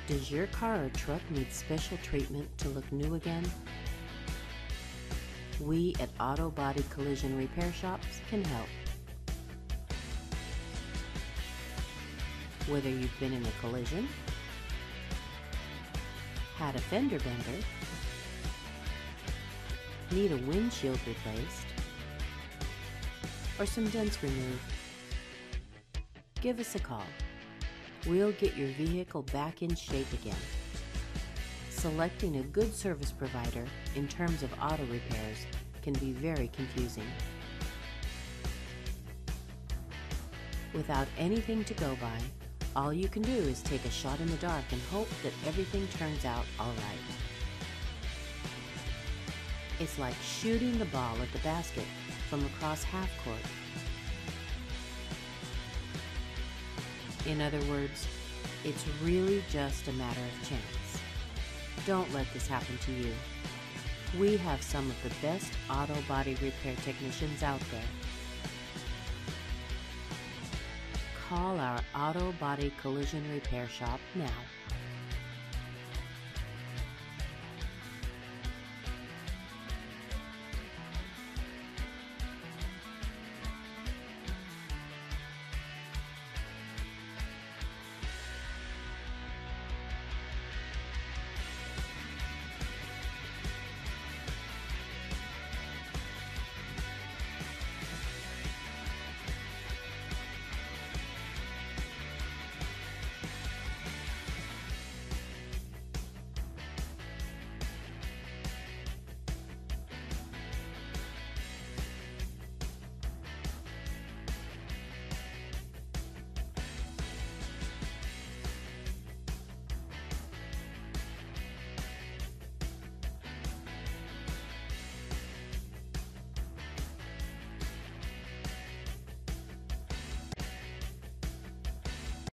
Does your car or truck need special treatment to look new again? We at Auto Body Collision Repair Shops can help. Whether you've been in a collision, had a fender bender, need a windshield replaced, or some dents removed, give us a call. We'll get your vehicle back in shape again. Selecting a good service provider in terms of auto repairs can be very confusing. Without anything to go by, all you can do is take a shot in the dark and hope that everything turns out all right. It's like shooting the ball at the basket from across half court. In other words, it's really just a matter of chance. Don't let this happen to you. We have some of the best auto body repair technicians out there. Call our Auto Body Collision Repair Shop now.